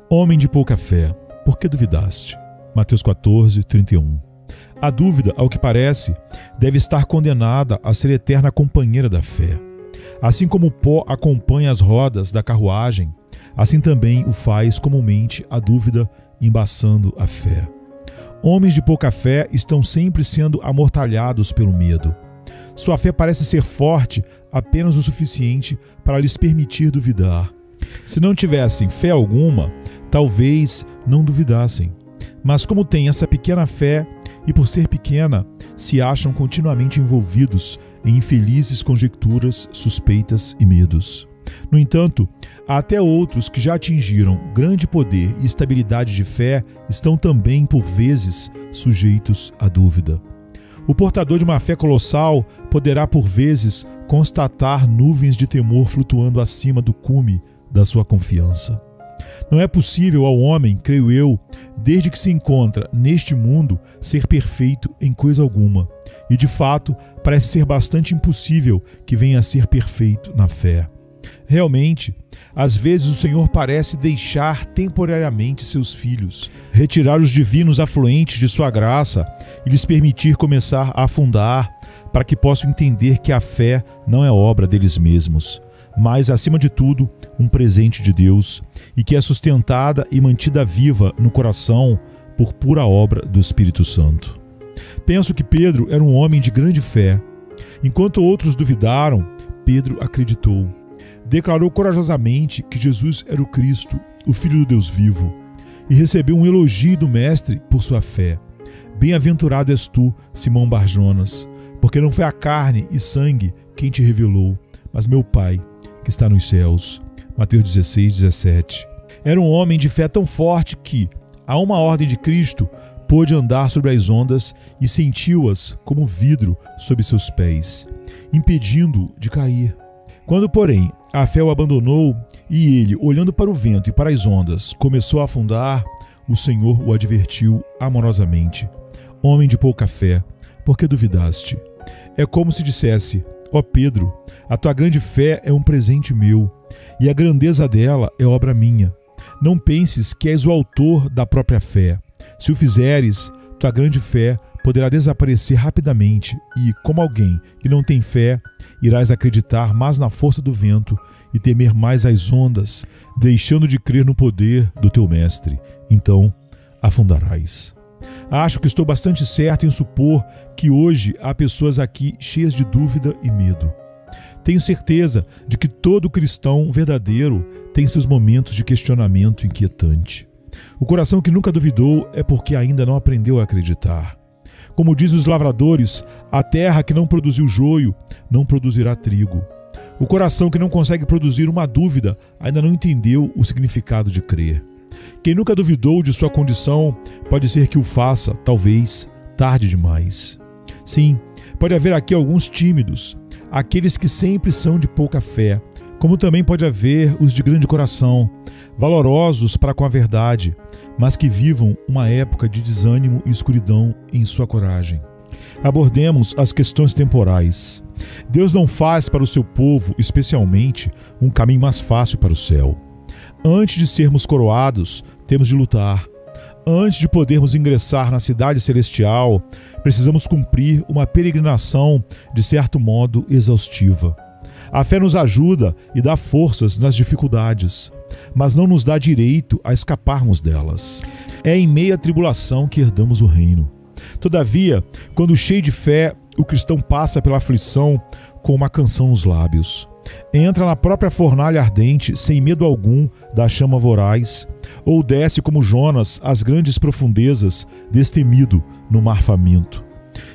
Homem de pouca fé, por que duvidaste? Mateus 14, 31. A dúvida, ao que parece, deve estar condenada a ser eterna companheira da fé. Assim como o pó acompanha as rodas da carruagem, assim também o faz comumente a dúvida embaçando a fé. Homens de pouca fé estão sempre sendo amortalhados pelo medo. Sua fé parece ser forte apenas o suficiente para lhes permitir duvidar. Se não tivessem fé alguma, talvez não duvidassem. Mas como têm essa pequena fé, e por ser pequena, se acham continuamente envolvidos em infelizes conjecturas, suspeitas e medos. No entanto, há até outros que já atingiram grande poder e estabilidade de fé estão também, por vezes, sujeitos à dúvida. O portador de uma fé colossal poderá, por vezes, constatar nuvens de temor flutuando acima do cume da sua confiança. Não é possível ao homem, creio eu, desde que se encontra neste mundo, ser perfeito em coisa alguma. E, de fato, parece ser bastante impossível que venha a ser perfeito na fé. Realmente, às vezes o Senhor parece deixar temporariamente seus filhos, retirar os divinos afluentes de sua graça e lhes permitir começar a afundar, para que possam entender que a fé não é obra deles mesmos, mas, acima de tudo, um presente de Deus, e que é sustentada e mantida viva no coração por pura obra do Espírito Santo. Penso que Pedro era um homem de grande fé. Enquanto outros duvidaram, Pedro acreditou. Declarou corajosamente que Jesus era o Cristo, o Filho do Deus vivo, e recebeu um elogio do Mestre por sua fé. Bem-aventurado és tu, Simão Barjonas, porque não foi a carne e sangue quem te revelou, mas meu Pai, que está nos céus. Mateus 16, 17. Era um homem de fé tão forte que, a uma ordem de Cristo, pôde andar sobre as ondas e sentiu-as como vidro sob seus pés, impedindo-o de cair. Quando, porém, a fé o abandonou e ele, olhando para o vento e para as ondas, começou a afundar, o Senhor o advertiu amorosamente: homem de pouca fé, por que duvidaste? É como se dissesse: ó Pedro, a tua grande fé é um presente meu, e a grandeza dela é obra minha. Não penses que és o autor da própria fé. Se o fizeres, tua grande fé poderá desaparecer rapidamente e, como alguém que não tem fé, irás acreditar mais na força do vento e temer mais as ondas, deixando de crer no poder do teu mestre. Então, afundarás. Acho que estou bastante certo em supor que hoje há pessoas aqui cheias de dúvida e medo. Tenho certeza de que todo cristão verdadeiro tem seus momentos de questionamento inquietante. O coração que nunca duvidou é porque ainda não aprendeu a acreditar. Como dizem os lavradores, a terra que não produziu joio não produzirá trigo. O coração que não consegue produzir uma dúvida ainda não entendeu o significado de crer. Quem nunca duvidou de sua condição pode ser que o faça, talvez, tarde demais. Sim, pode haver aqui alguns tímidos, aqueles que sempre são de pouca fé, como também pode haver os de grande coração, valorosos para com a verdade, mas que vivam uma época de desânimo e escuridão em sua coragem. Abordemos as questões temporais. Deus não faz para o seu povo, especialmente, um caminho mais fácil para o céu. Antes de sermos coroados, temos de lutar. Antes de podermos ingressar na cidade celestial, precisamos cumprir uma peregrinação, de certo modo, exaustiva. A fé nos ajuda e dá forças nas dificuldades, mas não nos dá direito a escaparmos delas. É em meio à tribulação que herdamos o reino. Todavia, quando cheio de fé, o cristão passa pela aflição com uma canção nos lábios. Entra na própria fornalha ardente, sem medo algum da chama voraz, ou desce como Jonas às grandes profundezas, destemido no mar faminto.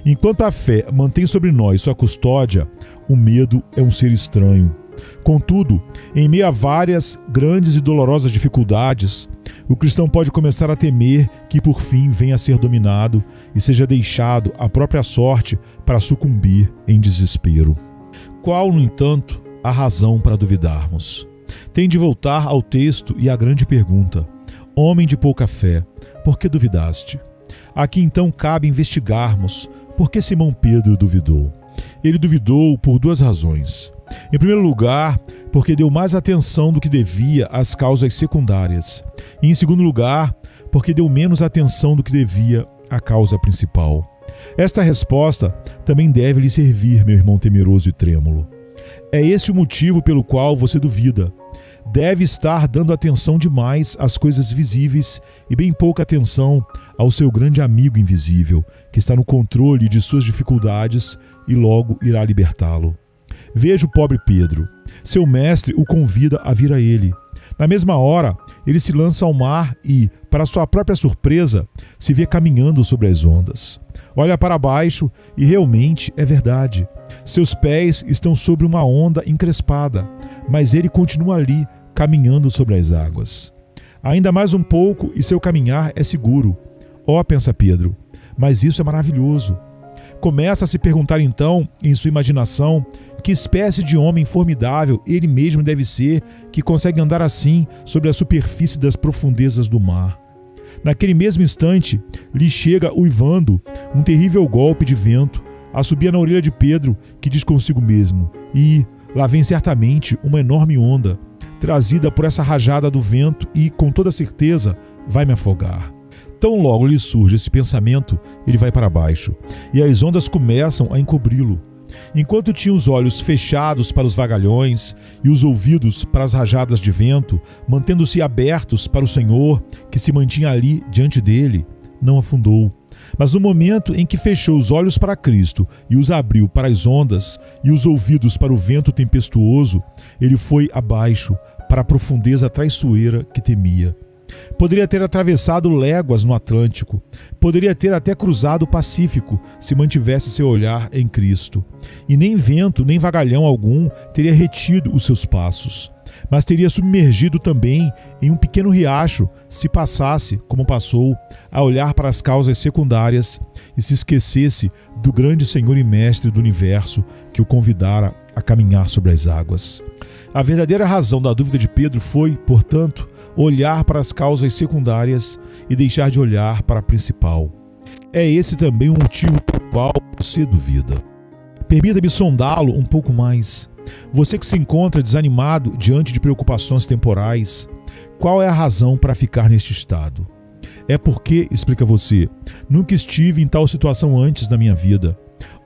Enquanto a fé mantém sobre nós sua custódia, o medo é um ser estranho. Contudo, em meio a várias, grandes e dolorosas dificuldades, o cristão pode começar a temer que por fim venha a ser dominado e seja deixado à própria sorte para sucumbir em desespero. Qual, no entanto, a razão para duvidarmos? Tem de voltar ao texto e à grande pergunta: homem de pouca fé, por que duvidaste? Aqui então cabe investigarmos por que Simão Pedro duvidou. Ele duvidou por duas razões. Em primeiro lugar, porque deu mais atenção do que devia às causas secundárias. E em segundo lugar, porque deu menos atenção do que devia à causa principal. Esta resposta também deve lhe servir, meu irmão temeroso e trêmulo. É esse o motivo pelo qual você duvida. Deve estar dando atenção demais às coisas visíveis e bem pouca atenção ao seu grande amigo invisível, que está no controle de suas dificuldades e logo irá libertá-lo. Veja o pobre Pedro. Seu mestre o convida a vir a ele. Na mesma hora, ele se lança ao mar e, para sua própria surpresa, se vê caminhando sobre as ondas. Olha para baixo e realmente é verdade. Seus pés estão sobre uma onda encrespada, mas ele continua ali, caminhando sobre as águas. Ainda mais um pouco e seu caminhar é seguro. Pensa Pedro, mas isso é maravilhoso. Começa a se perguntar então, em sua imaginação, que espécie de homem formidável ele mesmo deve ser que consegue andar assim sobre a superfície das profundezas do mar. Naquele mesmo instante, lhe chega uivando um terrível golpe de vento, assobia na orelha de Pedro, que diz consigo mesmo: "E lá vem certamente uma enorme onda, trazida por essa rajada do vento e, com toda certeza, vai me afogar." Tão logo lhe surge esse pensamento, ele vai para baixo, e as ondas começam a encobri-lo. Enquanto tinha os olhos fechados para os vagalhões e os ouvidos para as rajadas de vento, mantendo-se abertos para o Senhor, que se mantinha ali diante dele, não afundou. Mas no momento em que fechou os olhos para Cristo e os abriu para as ondas e os ouvidos para o vento tempestuoso, ele foi abaixo, para a profundeza traiçoeira que temia. Poderia ter atravessado léguas no Atlântico, poderia ter até cruzado o Pacífico se mantivesse seu olhar em Cristo. E nem vento, nem vagalhão algum teria retido os seus passos, mas teria submergido também em um pequeno riacho se passasse, como passou, a olhar para as causas secundárias e se esquecesse do grande Senhor e Mestre do universo que o convidara a caminhar sobre as águas. A verdadeira razão da dúvida de Pedro foi, portanto, olhar para as causas secundárias e deixar de olhar para a principal. É esse também o motivo pelo qual você duvida. Permita-me sondá-lo um pouco mais. Você que se encontra desanimado diante de preocupações temporais, qual é a razão para ficar neste estado? É porque, explica você, nunca estive em tal situação antes na minha vida.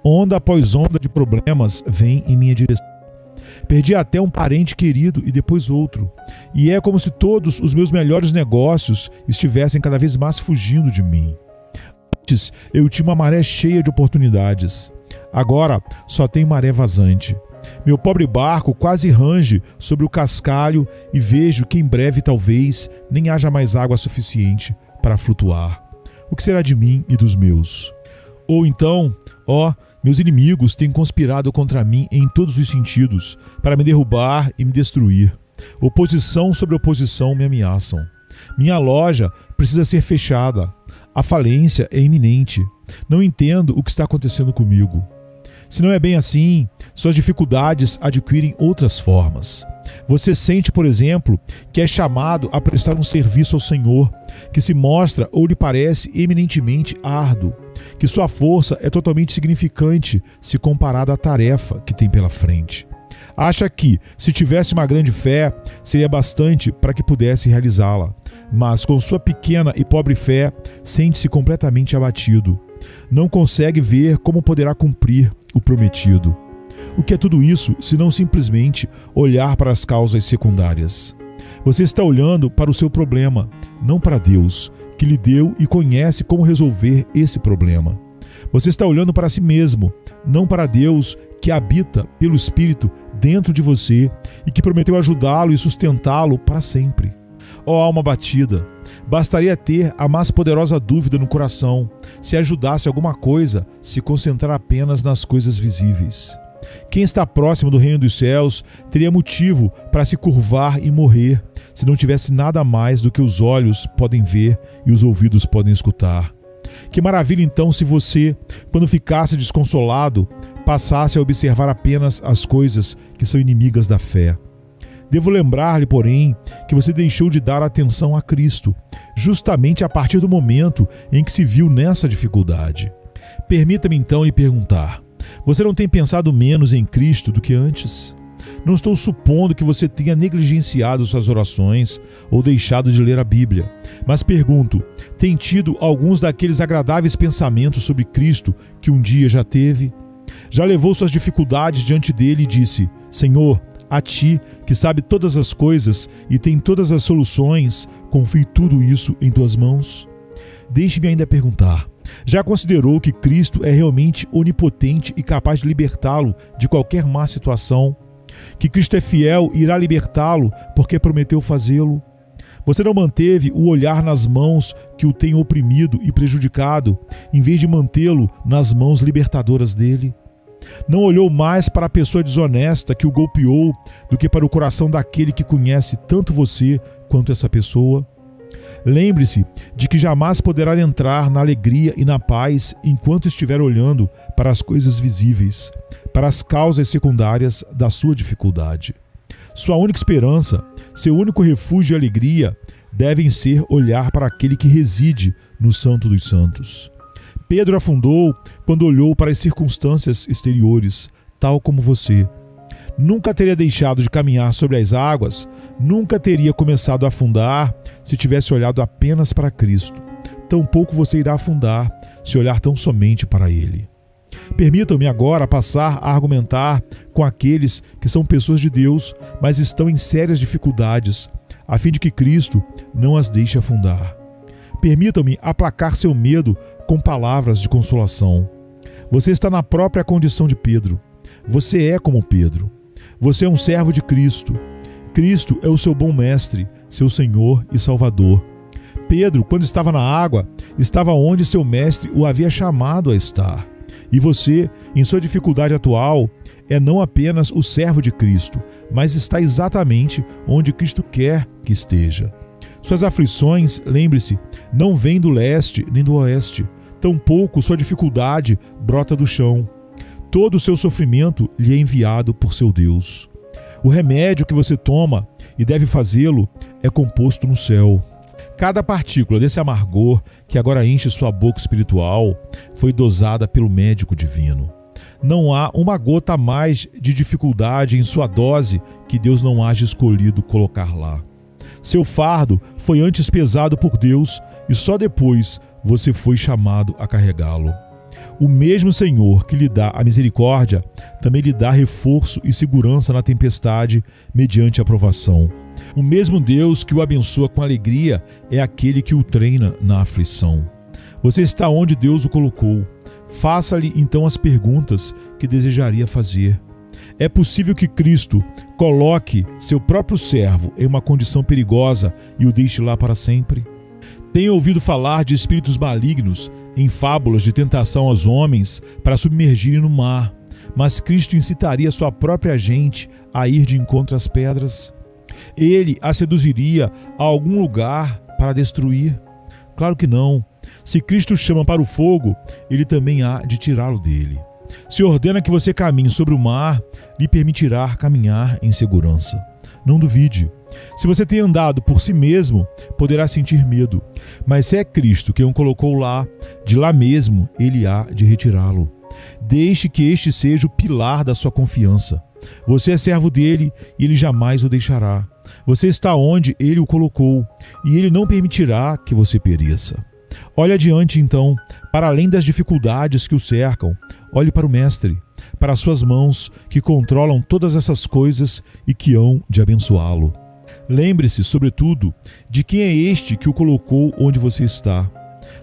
Onda após onda de problemas vem em minha direção. Perdi até um parente querido e depois outro. E é como se todos os meus melhores negócios estivessem cada vez mais fugindo de mim. Antes eu tinha uma maré cheia de oportunidades. Agora só tem maré vazante. Meu pobre barco quase range sobre o cascalho e vejo que em breve talvez nem haja mais água suficiente para flutuar. O que será de mim e dos meus? Ou então, meus inimigos têm conspirado contra mim em todos os sentidos, para me derrubar e me destruir. Oposição sobre oposição me ameaçam. Minha loja precisa ser fechada. A falência é iminente. Não entendo o que está acontecendo comigo. Se não é bem assim, suas dificuldades adquirem outras formas. Você sente, por exemplo, que é chamado a prestar um serviço ao Senhor, que se mostra ou lhe parece eminentemente árduo, que sua força é totalmente insignificante se comparada à tarefa que tem pela frente. Acha que, se tivesse uma grande fé, seria bastante para que pudesse realizá-la, mas com sua pequena e pobre fé, sente-se completamente abatido. Não consegue ver como poderá cumprir o prometido. O que é tudo isso, se não simplesmente olhar para as causas secundárias? Você está olhando para o seu problema, não para Deus, que lhe deu e conhece como resolver esse problema. Você está olhando para si mesmo, não para Deus, que habita pelo Espírito dentro de você e que prometeu ajudá-lo e sustentá-lo para sempre. Alma batida, bastaria ter a mais poderosa dúvida no coração, se ajudasse alguma coisa, se concentrar apenas nas coisas visíveis. Quem está próximo do reino dos céus teria motivo para se curvar e morrer, se não tivesse nada mais do que os olhos podem ver e os ouvidos podem escutar. Que maravilha então se você, quando ficasse desconsolado, passasse a observar apenas as coisas que são inimigas da fé. Devo lembrar-lhe, porém, que você deixou de dar atenção a Cristo, justamente a partir do momento em que se viu nessa dificuldade. Permita-me então lhe perguntar: você não tem pensado menos em Cristo do que antes? Não estou supondo que você tenha negligenciado suas orações ou deixado de ler a Bíblia, mas pergunto: tem tido alguns daqueles agradáveis pensamentos sobre Cristo que um dia já teve? Já levou suas dificuldades diante dele e disse: Senhor, a ti, que sabe todas as coisas e tem todas as soluções, confio tudo isso em tuas mãos? Deixe-me ainda perguntar: já considerou que Cristo é realmente onipotente e capaz de libertá-lo de qualquer má situação? Que Cristo é fiel e irá libertá-lo porque prometeu fazê-lo? Você não manteve o olhar nas mãos que o têm oprimido e prejudicado, em vez de mantê-lo nas mãos libertadoras dele? Não olhou mais para a pessoa desonesta que o golpeou do que para o coração daquele que conhece tanto você quanto essa pessoa? Lembre-se de que jamais poderá entrar na alegria e na paz enquanto estiver olhando para as coisas visíveis, para as causas secundárias da sua dificuldade. Sua única esperança, seu único refúgio e alegria devem ser olhar para aquele que reside no Santo dos Santos. Pedro afundou quando olhou para as circunstâncias exteriores, tal como você. Nunca teria deixado de caminhar sobre as águas, nunca teria começado a afundar se tivesse olhado apenas para Cristo. Tampouco você irá afundar se olhar tão somente para Ele. Permitam-me agora passar a argumentar com aqueles que são pessoas de Deus, mas estão em sérias dificuldades, a fim de que Cristo não as deixe afundar. Permitam-me aplacar seu medo com palavras de consolação. Você está na própria condição de Pedro. Você é como Pedro. Você é um servo de Cristo. Cristo é o seu bom mestre, seu Senhor e Salvador. Pedro, quando estava na água, estava onde seu mestre o havia chamado a estar. E você, em sua dificuldade atual, é não apenas o servo de Cristo, mas está exatamente onde Cristo quer que esteja. Suas aflições, lembre-se, não vêm do leste nem do oeste. Tampouco sua dificuldade brota do chão. Todo o seu sofrimento lhe é enviado por seu Deus. O remédio que você toma, e deve fazê-lo, é composto no céu. Cada partícula desse amargor que agora enche sua boca espiritual foi dosada pelo médico divino. Não há uma gota a mais de dificuldade em sua dose que Deus não haja escolhido colocar lá. Seu fardo foi antes pesado por Deus e só depois você foi chamado a carregá-lo. O mesmo Senhor que lhe dá a misericórdia também lhe dá reforço e segurança na tempestade mediante a provação. O mesmo Deus que o abençoa com alegria é aquele que o treina na aflição. Você está onde Deus o colocou. Faça-lhe então as perguntas que desejaria fazer. É possível que Cristo coloque seu próprio servo em uma condição perigosa e o deixe lá para sempre? Tenho ouvido falar de espíritos malignos em fábulas de tentação aos homens para submergirem no mar, mas Cristo incitaria sua própria gente a ir de encontro às pedras? Ele a seduziria a algum lugar para destruir? Claro que não. Se Cristo chama para o fogo, ele também há de tirá-lo dele. Se ordena que você caminhe sobre o mar, lhe permitirá caminhar em segurança. Não duvide. Se você tem andado por si mesmo, poderá sentir medo. Mas se é Cristo quem o colocou lá, de lá mesmo ele há de retirá-lo. Deixe que este seja o pilar da sua confiança. Você é servo dele e ele jamais o deixará. Você está onde ele o colocou e ele não permitirá que você pereça. Olhe adiante então, para além das dificuldades que o cercam. Olhe para o Mestre, para as suas mãos que controlam todas essas coisas e que hão de abençoá-lo. Lembre-se, sobretudo, de quem é este que o colocou onde você está.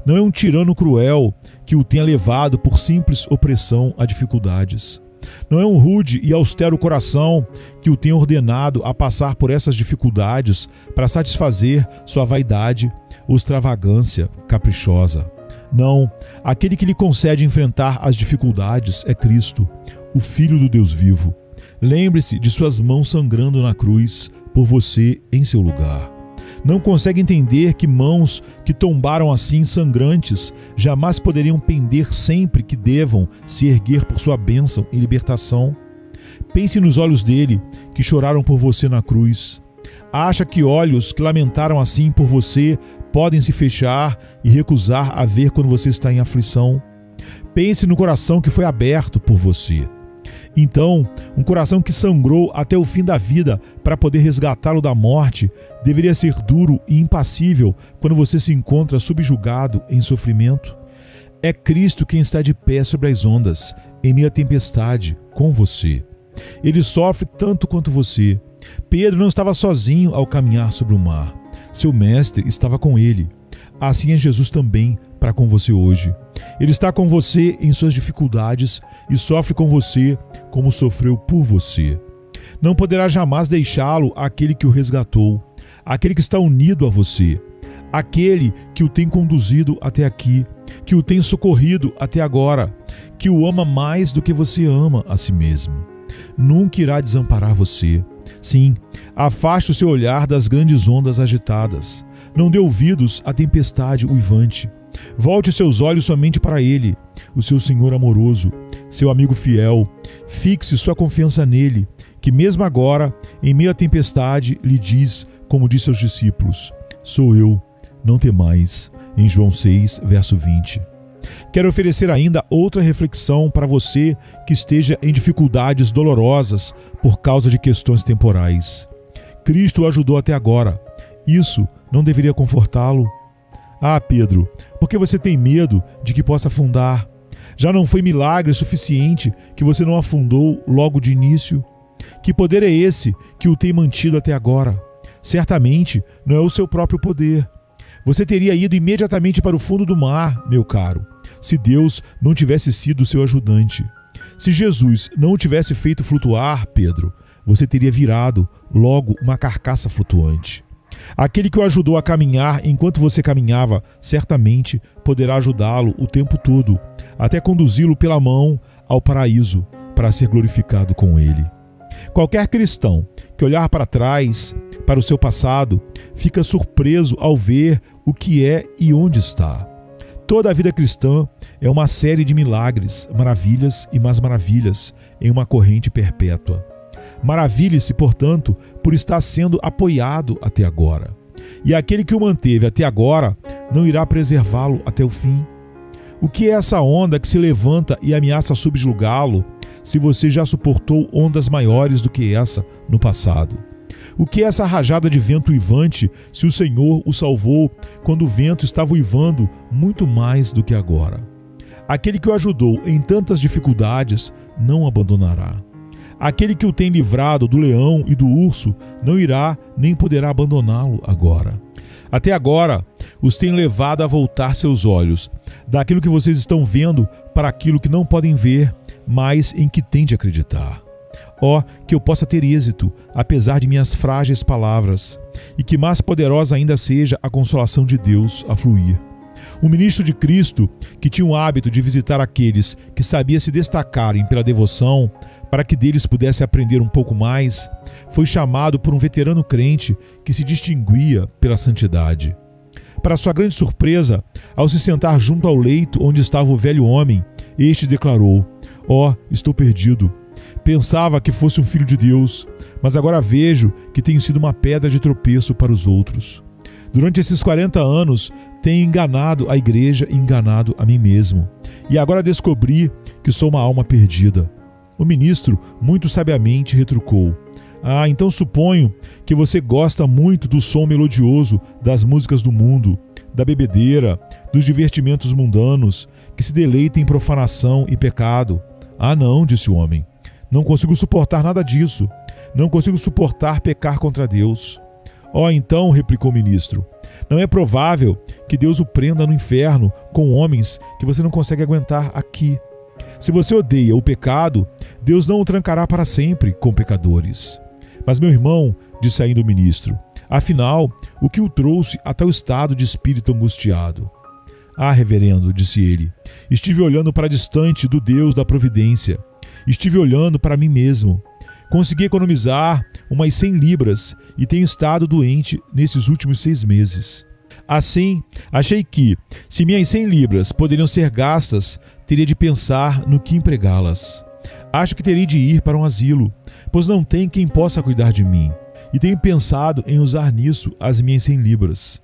Não é um tirano cruel que o tenha levado por simples opressão a dificuldades. Não é um rude e austero coração que o tenha ordenado a passar por essas dificuldades para satisfazer sua vaidade ou extravagância caprichosa. Não, aquele que lhe concede enfrentar as dificuldades é Cristo, o Filho do Deus vivo. Lembre-se de suas mãos sangrando na cruz por você em seu lugar. Não consegue entender que mãos que tombaram assim sangrantes jamais poderiam pender sempre que devam se erguer por sua bênção e libertação? Pense nos olhos dele que choraram por você na cruz. Acha que olhos que lamentaram assim por você podem se fechar e recusar a ver quando você está em aflição? Pense no coração que foi aberto por você. Então, um coração que sangrou até o fim da vida para poder resgatá-lo da morte deveria ser duro e impassível quando você se encontra subjugado em sofrimento? É Cristo quem está de pé sobre as ondas, em meio à tempestade, com você. Ele sofre tanto quanto você. Pedro não estava sozinho ao caminhar sobre o mar. Seu mestre estava com ele. Assim é Jesus também para com você hoje. Ele está com você em suas dificuldades e sofre com você como sofreu por você. Não poderá jamais deixá-lo aquele que o resgatou, aquele que está unido a você, aquele que o tem conduzido até aqui, que o tem socorrido até agora, que o ama mais do que você ama a si mesmo. Nunca irá desamparar você. Sim, afaste o seu olhar das grandes ondas agitadas. Não dê ouvidos à tempestade uivante. Volte seus olhos somente para Ele, o seu Senhor amoroso, seu amigo fiel. Fixe sua confiança nele, que mesmo agora, em meio à tempestade, lhe diz, como disse aos discípulos: sou eu, não temais, em João 6, verso 20. Quero oferecer ainda outra reflexão para você que esteja em dificuldades dolorosas por causa de questões temporais. Cristo o ajudou até agora. Isso não deveria confortá-lo? Ah, Pedro, por que você tem medo de que possa afundar? Já não foi milagre suficiente que você não afundou logo de início? Que poder é esse que o tem mantido até agora? Certamente não é o seu próprio poder. Você teria ido imediatamente para o fundo do mar, meu caro, se Deus não tivesse sido seu ajudante. Se Jesus não o tivesse feito flutuar, Pedro, você teria virado logo uma carcaça flutuante. Aquele que o ajudou a caminhar enquanto você caminhava, certamente poderá ajudá-lo o tempo todo, até conduzi-lo pela mão ao paraíso para ser glorificado com ele. Qualquer cristão que olhar para trás, para o seu passado, fica surpreso ao ver o que é e onde está. Toda a vida cristã é uma série de milagres, maravilhas e mais maravilhas em uma corrente perpétua. Maravilhe-se, portanto, por estar sendo apoiado até agora. E aquele que o manteve até agora não irá preservá-lo até o fim. O que é essa onda que se levanta e ameaça subjugá-lo, se você já suportou ondas maiores do que essa no passado? O que é essa rajada de vento uivante, se o Senhor o salvou quando o vento estava uivando muito mais do que agora? Aquele que o ajudou em tantas dificuldades não o abandonará. Aquele que o tem livrado do leão e do urso não irá nem poderá abandoná-lo agora. Até agora, os tem levado a voltar seus olhos daquilo que vocês estão vendo para aquilo que não podem ver, mas em que têm de acreditar. Ó, que eu possa ter êxito, apesar de minhas frágeis palavras, e que mais poderosa ainda seja a consolação de Deus a fluir. Um ministro de Cristo, que tinha o hábito de visitar aqueles que sabiam se destacarem pela devoção, para que deles pudesse aprender um pouco mais, foi chamado por um veterano crente que se distinguia pela santidade. Para sua grande surpresa, ao se sentar junto ao leito onde estava o velho homem, este declarou: ó, estou perdido. Pensava que fosse um filho de Deus, mas agora vejo que tenho sido uma pedra de tropeço para os outros. Durante esses 40 anos, tenho enganado a igreja e enganado a mim mesmo. E agora descobri que sou uma alma perdida. O ministro, muito sabiamente, retrucou: ah, então suponho que você gosta muito do som melodioso das músicas do mundo, da bebedeira, dos divertimentos mundanos, que se deleita em profanação e pecado. Ah, não, disse o homem. Não consigo suportar nada disso. Não consigo suportar pecar contra Deus. Oh, então, replicou o ministro, não é provável que Deus o prenda no inferno com homens que você não consegue aguentar aqui. Se você odeia o pecado, Deus não o trancará para sempre com pecadores. Mas, meu irmão, disse ainda o ministro, afinal, o que o trouxe a tal estado de espírito angustiado? Ah, reverendo, disse ele, estive olhando para distante do Deus da providência. Estive olhando para mim mesmo. Consegui economizar umas 100 libras e tenho estado doente nesses últimos 6 meses. Assim, achei que, se minhas 100 libras poderiam ser gastas, teria de pensar no que empregá-las. Acho que terei de ir para um asilo, pois não tem quem possa cuidar de mim, e tenho pensado em usar nisso as minhas 100 libras.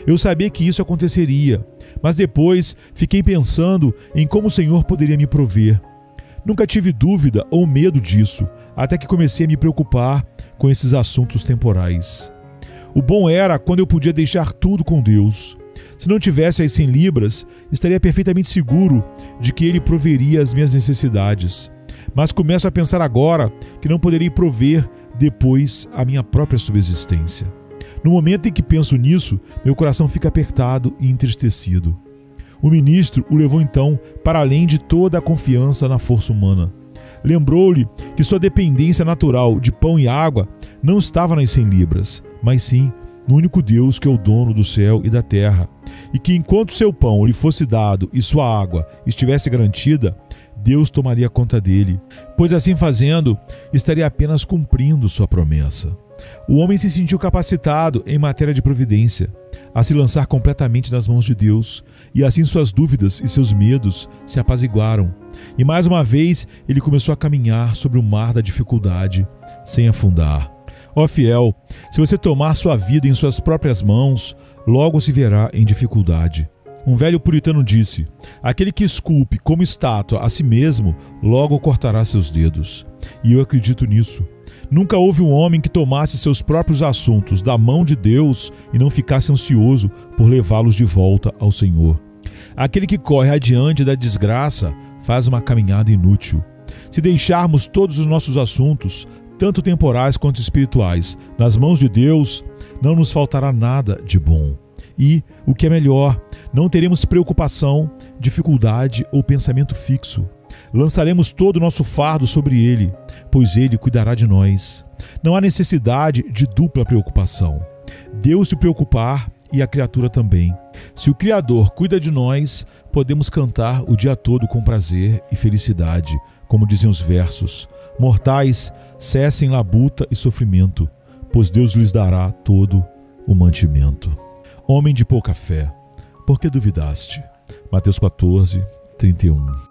Eu sabia que isso aconteceria, mas depois fiquei pensando em como o Senhor poderia me prover. Nunca tive dúvida ou medo disso, até que comecei a me preocupar com esses assuntos temporais. O bom era quando eu podia deixar tudo com Deus. Se não tivesse as 100 libras, estaria perfeitamente seguro de que Ele proveria as minhas necessidades. Mas começo a pensar agora que não poderei prover depois a minha própria subsistência. No momento em que penso nisso, meu coração fica apertado e entristecido. O ministro o levou então para além de toda a confiança na força humana. Lembrou-lhe que sua dependência natural de pão e água não estava nas 100 libras, mas sim no único Deus que é o dono do céu e da terra, e que enquanto seu pão lhe fosse dado e sua água estivesse garantida, Deus tomaria conta dele, pois assim fazendo, estaria apenas cumprindo sua promessa. O homem se sentiu capacitado em matéria de providência, a se lançar completamente nas mãos de Deus, e assim suas dúvidas e seus medos se apaziguaram. E mais uma vez ele começou a caminhar sobre o mar da dificuldade, sem afundar. Ó fiel, se você tomar sua vida em suas próprias mãos, logo se verá em dificuldade. Um velho puritano disse: aquele que esculpe como estátua a si mesmo, logo cortará seus dedos. E eu acredito nisso. Nunca houve um homem que tomasse seus próprios assuntos da mão de Deus e não ficasse ansioso por levá-los de volta ao Senhor. Aquele que corre adiante da desgraça faz uma caminhada inútil. Se deixarmos todos os nossos assuntos, tanto temporais quanto espirituais, nas mãos de Deus, não nos faltará nada de bom. E, o que é melhor, não teremos preocupação, dificuldade ou pensamento fixo. Lançaremos todo o nosso fardo sobre Ele, pois Ele cuidará de nós. Não há necessidade de dupla preocupação. Deus se preocupar e a criatura também. Se o Criador cuida de nós, podemos cantar o dia todo com prazer e felicidade, como dizem os versos: mortais, cessem labuta e sofrimento, pois Deus lhes dará todo o mantimento. Homem de pouca fé, por que duvidaste? Mateus 14, 31.